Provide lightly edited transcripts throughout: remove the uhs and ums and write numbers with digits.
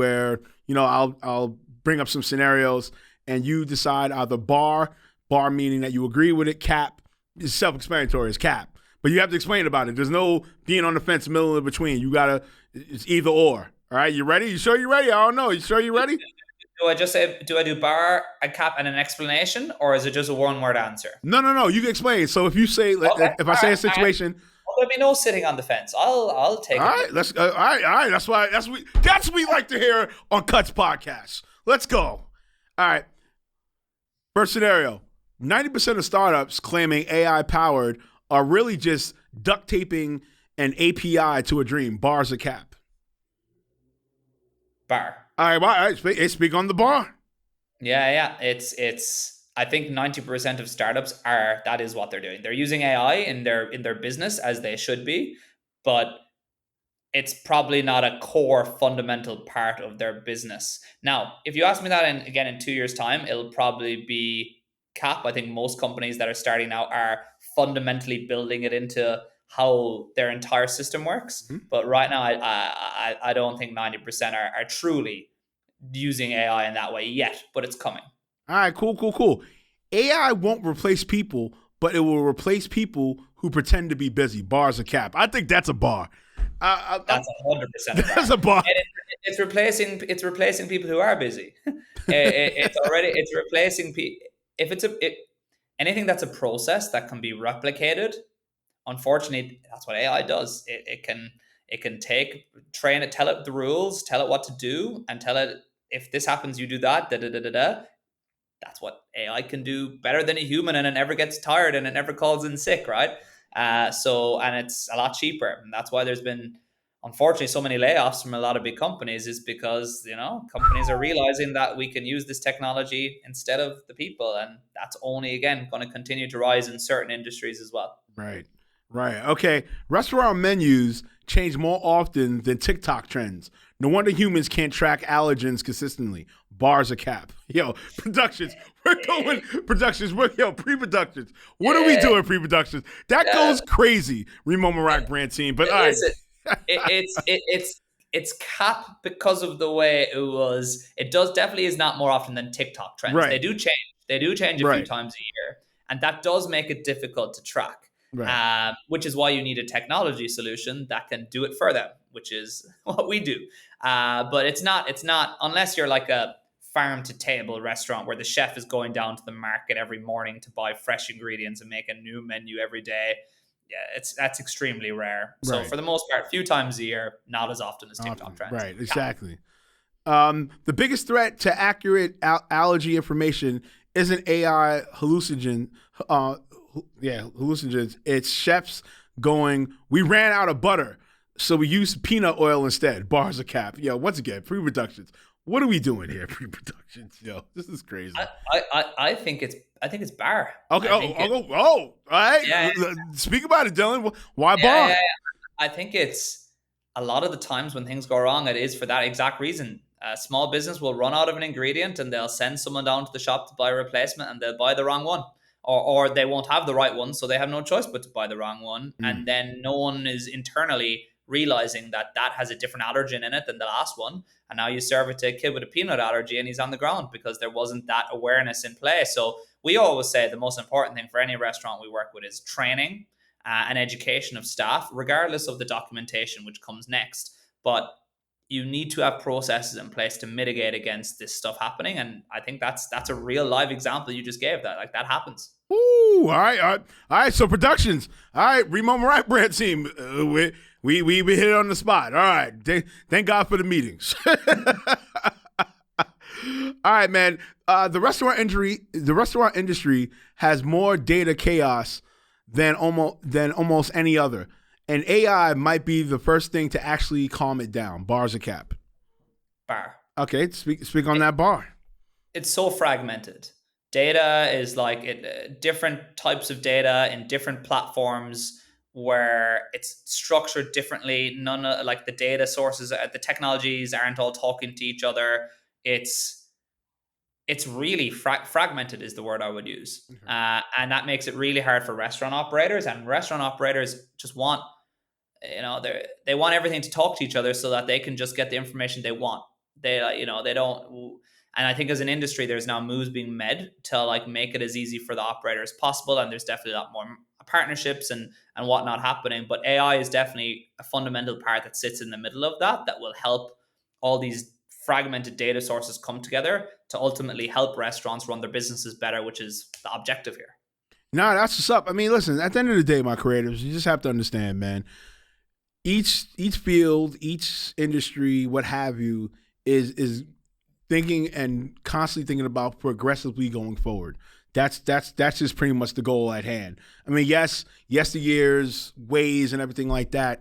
where, I'll bring up some scenarios and you decide either bar meaning that you agree with it, cap is self-explanatory, it's cap. But you have to explain about it. There's no being on the fence, middle in between. It's either or. All right, you ready? You sure you ready? I don't know. You sure you ready? Do I do bar, a cap, and an explanation, or is it just a one-word answer? No. You can explain. So if you say, Okay. if I say a situation, there'll be no sitting on the fence. I'll take it. All right. That's what we like to hear on Cuts podcast. Let's go. All right. First scenario: 90% of startups claiming AI powered are really just duct taping an API to a dream. Bar's a cap. Bar. All right. Speak on the bar. Yeah. It's. I think 90% of startups that is what they're doing. They're using AI in their business, as they should be, but it's probably not a core fundamental part of their business. Now, if you ask me that in 2 years' time, it'll probably be cap. I think most companies that are starting out are fundamentally building it into how their entire system works. Mm-hmm. But right now, I don't think 90% are truly using AI in that way yet, but it's coming. All right, cool. AI won't replace people, but it will replace people who pretend to be busy. Bar's a cap. I think that's a bar. That's 100% a bar. That's a bar. And it's replacing people who are busy. It's replacing people. If anything that's a process that can be replicated, unfortunately, that's what AI does. It can train it, tell it the rules, tell it what to do, and tell it, if this happens, you do that. That's what AI can do better than a human, and it never gets tired and it never calls in sick, right? And it's a lot cheaper, and that's why there's been, unfortunately, so many layoffs from a lot of big companies, is because companies are realizing that we can use this technology instead of the people, and that's only, again, going to continue to rise in certain industries as well. Right. Okay. Restaurant menus change more often than TikTok trends. No wonder humans can't track allergens consistently. Bar's a cap. Productions. We're going productions. Pre-productions. What are we doing pre-productions? That goes crazy. ReemoMeerak brand team. But all right. It's cap because of the way it was. It definitely is not more often than TikTok trends. Right. They do change a few times a year, and that does make it difficult to track. Right. Which is why you need a technology solution that can do it for them, which is what we do. But it's not unless you're like a farm to table restaurant where the chef is going down to the market every morning to buy fresh ingredients and make a new menu every day. Yeah, that's extremely rare. So right. For the most part, a few times a year, not as often as TikTok trends. Right, exactly. The biggest threat to accurate allergy information isn't AI hallucinogens. It's chefs going, we ran out of butter, so we used peanut oil instead. Bar's a cap. Once again, pre-productions. What are we doing here, pre-productions? This is crazy. I think it's bar. Okay. All right. Yeah. Speak about it, Dylan. Why bar? Yeah. I think it's a lot of the times when things go wrong, it is for that exact reason. A small business will run out of an ingredient and they'll send someone down to the shop to buy a replacement, and they'll buy the wrong one. Or they won't have the right one, so they have no choice but to buy the wrong one. And then no one is internally realizing that has a different allergen in it than the last one. And now you serve it to a kid with a peanut allergy and he's on the ground because there wasn't that awareness in place. So we always say the most important thing for any restaurant we work with is training and education of staff, regardless of the documentation, which comes next. But you need to have processes in place to mitigate against this stuff happening. And I think that's a real live example you just gave, that happens. Ooh, all right. So productions. All right, ReemoMeerak brand team. We hit it on the spot. All right. Thank God for the meetings. All right, man. The restaurant industry has more data chaos than almost any other. And AI might be the first thing to actually calm it down. Bar's a cap. Bar. Okay, speak on that bar. It's so fragmented. Data is like different types of data in different platforms where it's structured differently. None of the data sources, the technologies aren't all talking to each other. It's really fragmented is the word I would use. Mm-hmm. And that makes it really hard for restaurant operators, and restaurant operators just want, they want everything to talk to each other so that they can just get the information they want. They they don't. And I think as an industry, there's now moves being made to like make it as easy for the operator as possible. And there's definitely a lot more partnerships and whatnot happening. But AI is definitely a fundamental part that sits in the middle of that will help all these fragmented data sources come together to ultimately help restaurants run their businesses better, which is the objective here. No, that's what's up. I mean, listen, at the end of the day, my creatives, you just have to understand, man. Each field, each industry, what have you, is thinking and constantly thinking about progressively going forward. That's just pretty much the goal at hand. I mean, yes, yesteryear's ways and everything like that,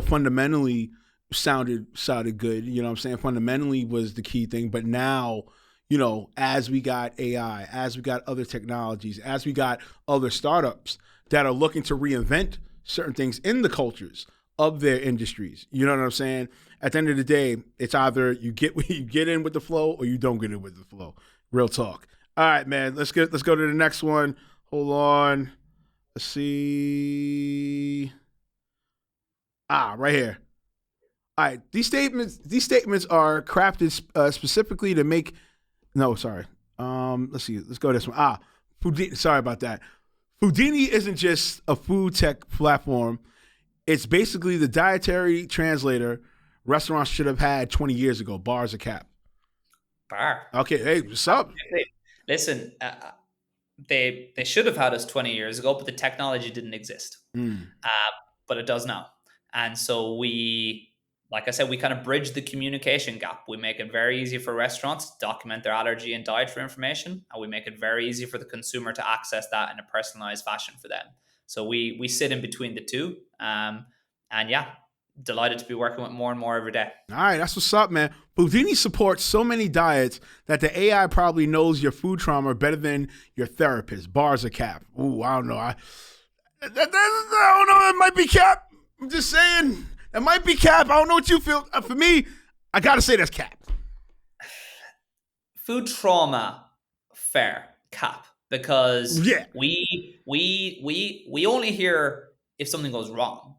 fundamentally sounded good. You know what I'm saying? Fundamentally was the key thing. But now, as we got AI, as we got other technologies, as we got other startups that are looking to reinvent certain things in the cultures of their industries. You know what I'm saying? At the end of the day, it's either you get in with the flow or you don't get in with the flow. Real talk. All right, man. Let's go to the next one. Hold on. Let's see. Right here. All right. These statements are crafted specifically to make. No, sorry. Let's see. Let's go to this one. Foodini. Sorry about that. Foodini isn't just a food tech platform. It's basically the dietary translator restaurants should have had 20 years ago. Bars a cap. Bar. Okay, hey, what's up? Listen, they should have had us 20 years ago, but the technology didn't exist. But it does now. And so like I said, we kind of bridge the communication gap. We make it very easy for restaurants to document their allergy and dietary information, and we make it very easy for the consumer to access that in a personalized fashion for them. So we sit in between the two. And yeah, delighted to be working with more and more every day. All right, that's what's up, man. Foodini supports so many diets that the AI probably knows your food trauma better than your therapist. Bars a cap. Ooh, I don't know. I don't know. It might be cap. I'm just saying. It might be cap. I don't know what you feel. For me, I got to say that's cap. Food trauma, fair, cap. Because we only hear if something goes wrong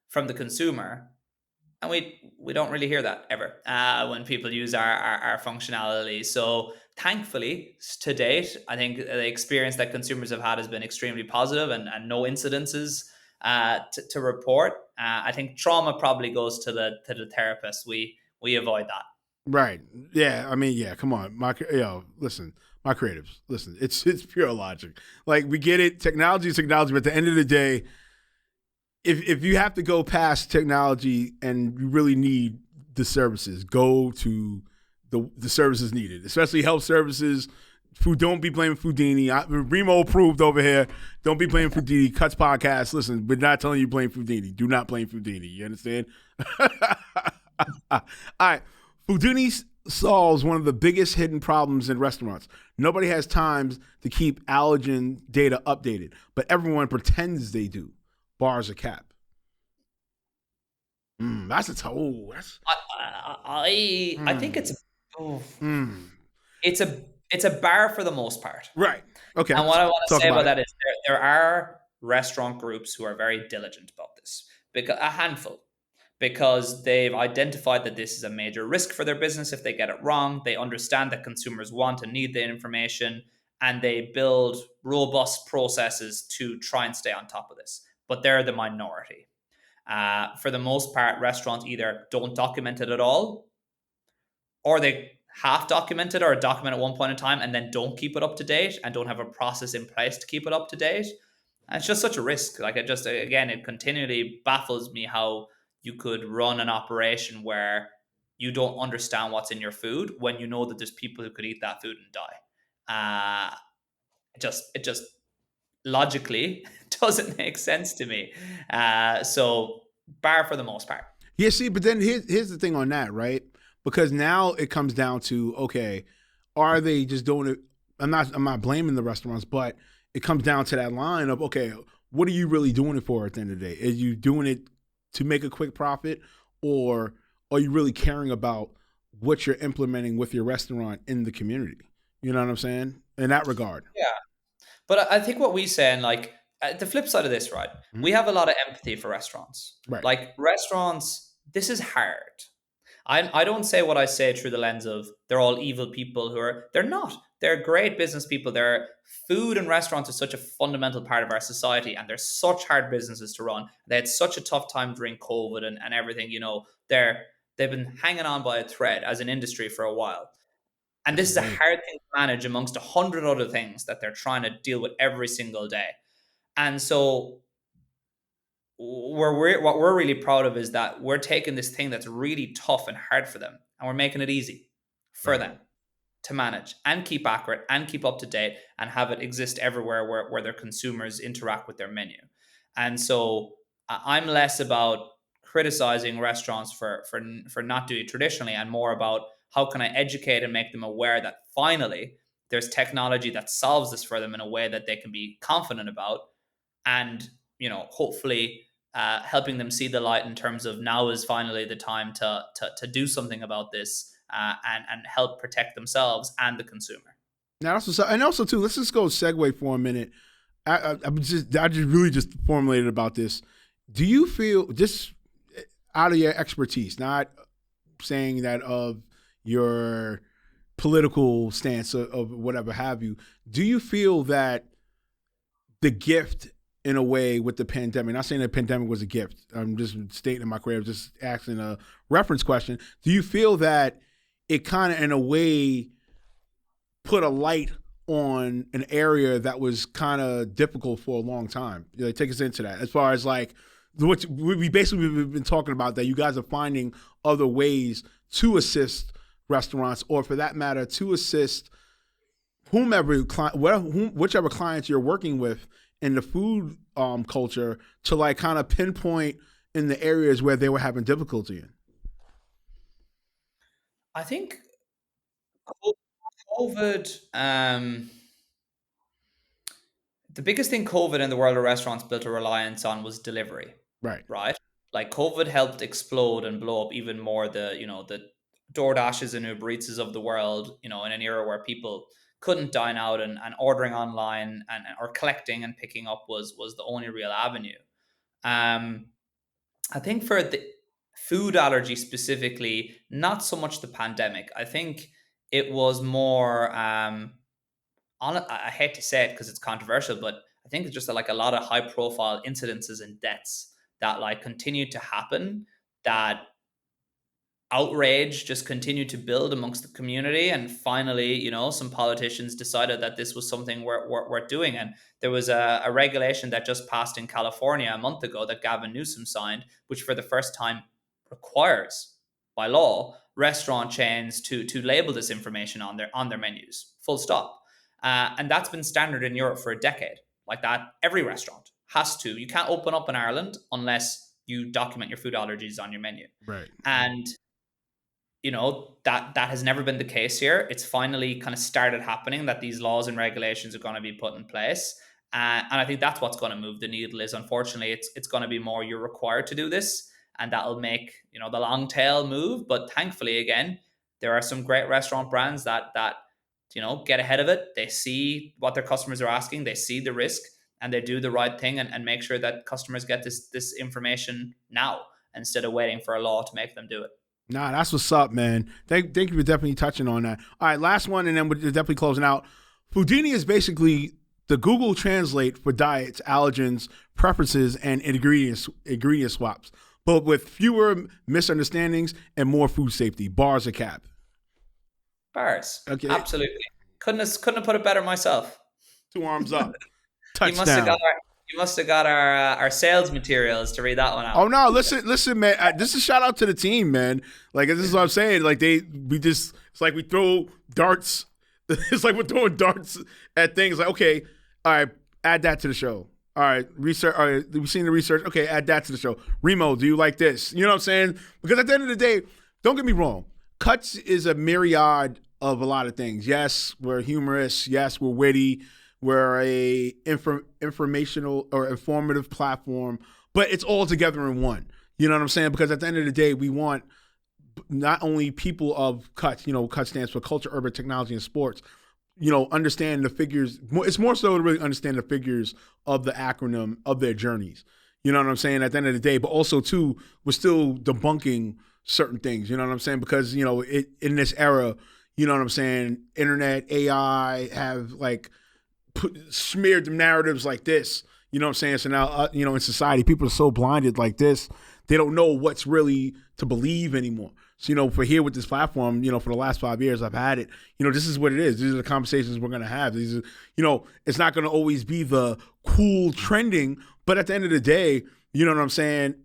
from the consumer, and we don't really hear that ever when people use our functionality. So thankfully, to date, I think the experience that consumers have had has been extremely positive, and no incidences to report. I think trauma probably goes to the therapist. We avoid that. Right. Yeah. I mean, yeah. Come on, listen, my creatives. Listen, it's pure logic. Like, we get it. Technology is technology, but at the end of the day, if you have to go past technology and you really need the services, go to the services needed, especially health services. Don't be blaming Foodini. Remo approved over here. Don't be blaming Foodini. Cuts podcast. Listen, we're not telling you blame Foodini. Do not blame Foodini. You understand? All right. Foodini solves one of the biggest hidden problems in restaurants. Nobody has time to keep allergen data updated, but everyone pretends they do. Bars a cap. That's a toe. I think it's a bar for the most part. Right. Okay. And what I want to say about that is there are restaurant groups who are very diligent about this. Because a handful. Because they've identified that this is a major risk for their business if they get it wrong. They understand that consumers want and need the information, and they build robust processes to try and stay on top of this. But they're the minority. For the most part, restaurants either don't document it at all, or they half document it or document at one point in time and then don't keep it up to date and don't have a process in place to keep it up to date. And it's just such a risk. Like, it continually baffles me how you could run an operation where you don't understand what's in your food when you know that there's people who could eat that food and die. It just logically doesn't make sense to me. So bar for the most part. Yeah, see, but then here's the thing on that, right? Because now it comes down to, okay, are they just doing it? I'm not blaming the restaurants, but it comes down to that line of, okay, what are you really doing it for at the end of the day? Are you doing it to make a quick profit, or are you really caring about what you're implementing with your restaurant in the community? You know what I'm saying? In that regard. Yeah. But I think what we say, and like the flip side of this, right? Mm-hmm. We have a lot of empathy for restaurants. Right. Like, restaurants, this is hard. I don't say what I say through the lens of they're all evil people they're not. They're great business people. Food and restaurants are such a fundamental part of our society, and they're such hard businesses to run. They had such a tough time during COVID and everything. They've been hanging on by a thread as an industry for a while. And That's this is a great. hard thing to manage amongst 100 other things that they're trying to deal with every single day. And so what we're really proud of is that we're taking this thing that's really tough and hard for them, and we're making it easy for Right. them to manage and keep accurate and keep up to date and have it exist everywhere where their consumers interact with their menu. And so I'm less about criticizing restaurants for not doing it traditionally, and more about how can I educate and make them aware that finally there's technology that solves this for them in a way that they can be confident about, and hopefully helping them see the light in terms of now is finally the time to do something about this, and help protect themselves and the consumer. Now, also too, let's just go segue for a minute. I just really just formulated about this. Do you feel, just out of your expertise, not saying that of your political stance of whatever have you, do you feel that the gift in a way with the pandemic, not saying the pandemic was a gift, I'm just stating my career, just asking a reference question. Do you feel that it kind of in a way put a light on an area that was kind of difficult for a long time? Take us into that. As far as like, what we basically we've been talking about, that you guys are finding other ways to assist restaurants, or for that matter, to assist whichever clients you're working with in the food culture, to like kind of pinpoint in the areas where they were having difficulty in. I think COVID, the biggest thing COVID in the world of restaurants built a reliance on was delivery, Right. right? Like COVID helped explode and blow up even more the DoorDashes and Uber Eats of the world, in an era where people couldn't dine out, and ordering online or collecting and picking up was the only real avenue. Um, I think for the food allergy specifically, not so much the pandemic. I think it was more, I hate to say it because it's controversial, but I think it's just like a lot of high profile incidences and deaths that like continued to happen, that outrage just continued to build amongst the community. And finally, some politicians decided that this was something worth doing. And there was a regulation that just passed in California a month ago that Gavin Newsom signed, which for the first time requires by law restaurant chains to label this information on their menus, full stop. And that's been standard in Europe for a decade. Like that, every restaurant has to. You can't open up in Ireland unless you document your food allergies on your menu. Right. And that has never been the case here. It's finally kind of started happening, that these laws and regulations are going to be put in place. And I think that's what's going to move the needle. Is unfortunately it's going to be more, you're required to do this, and that'll make the long tail move. But thankfully, again, there are some great restaurant brands that get ahead of it. They see what their customers are asking, they see the risk, and they do the right thing, and make sure that customers get this information now instead of waiting for a law to make them do it. Nah, that's what's up, man. Thank you for definitely touching on that. All right, last one, and then we're definitely closing out. Foodini is basically the Google Translate for diets, allergens, preferences, and ingredient swaps, but with fewer misunderstandings and more food safety. Bars are capped. Bars. Okay. Absolutely. Couldn't have put it better myself. 2 arms up. You must have got our sales materials to read that one out. Oh no, listen, man. This is a shout out to the team, man. Like, this is what I'm saying. Like, it's like we throw darts. It's like we're throwing darts at things. Like, okay, all right, add that to the show. All right, research. All right, we've seen the research. Okay, add that to the show. Remo, do you like this? You know what I'm saying? Because at the end of the day, don't get me wrong. Cuts is a myriad of a lot of things. Yes, we're humorous. Yes, we're witty. We're a informational or informative platform, but it's all together in one. You know what I'm saying? Because at the end of the day, we want not only people of Cuts, Cuts stands for Culture, Urban Technology, and Sports, understand the figures. It's more so to really understand the figures of the acronym of their journeys. You know what I'm saying? At the end of the day, but also too, we're still debunking certain things. You know what I'm saying? Because in this era, you know what I'm saying, internet, AI have like smeared the narratives like this. You know what I'm saying? So now, in society, people are so blinded like this, they don't know what's really to believe anymore. So, for here with this platform, for the last 5 years I've had it, this is what it is. These are the conversations we're going to have. These are, it's not going to always be the cool trending, but at the end of the day, you know what I'm saying?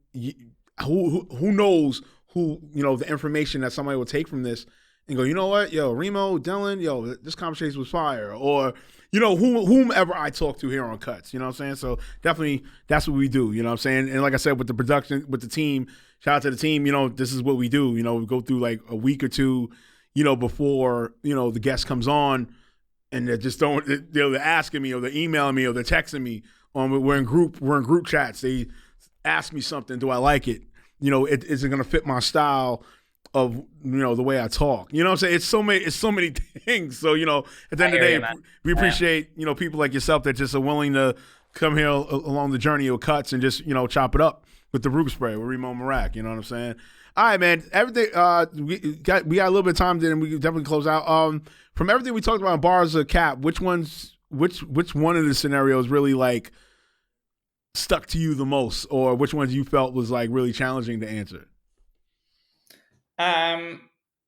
Who knows the information that somebody will take from this and go, you know what, yo, Remo, Dylan, yo, this conversation was fire. Or, whomever I talk to here on Cuts, you know what I'm saying? So definitely that's what we do, you know what I'm saying? And like I said, with the production, with the team, shout out to the team, this is what we do. We go through like a week or two, before, the guest comes on, and they just don't, they're asking me or they're emailing me or they're texting me. We're in group chats. They ask me something, do I like it? Is it going to fit my style of the way I talk? You know what I'm saying? It's so many things. So at the end of the day, we appreciate people like yourself that just are willing to come here along the journey of Cuts and just chop it up with the root spray with ReemoMeerak. You know what I'm saying? All right, man. Everything we got a little bit of time, then we can definitely close out. From everything we talked about, bars of cap, which one of the scenarios really like stuck to you the most, or which ones you felt was like really challenging to answer?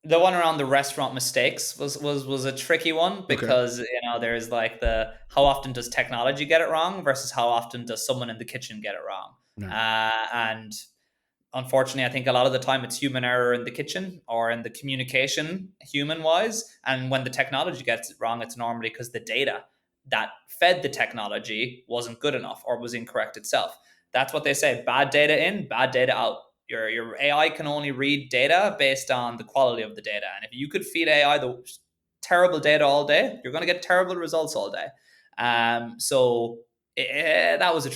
The one around the restaurant mistakes was a tricky one, because there's like the how often does technology get it wrong versus how often does someone in the kitchen get it wrong. And unfortunately, I think a lot of the time it's human error in the kitchen or in the communication human wise. And when the technology gets it wrong, it's normally because the data that fed the technology wasn't good enough or was incorrect itself. That's what they say: bad data in, bad data out. Your AI can only read data based on the quality of the data. And if you could feed AI the terrible data all day, you're going to get terrible results all day. So that was a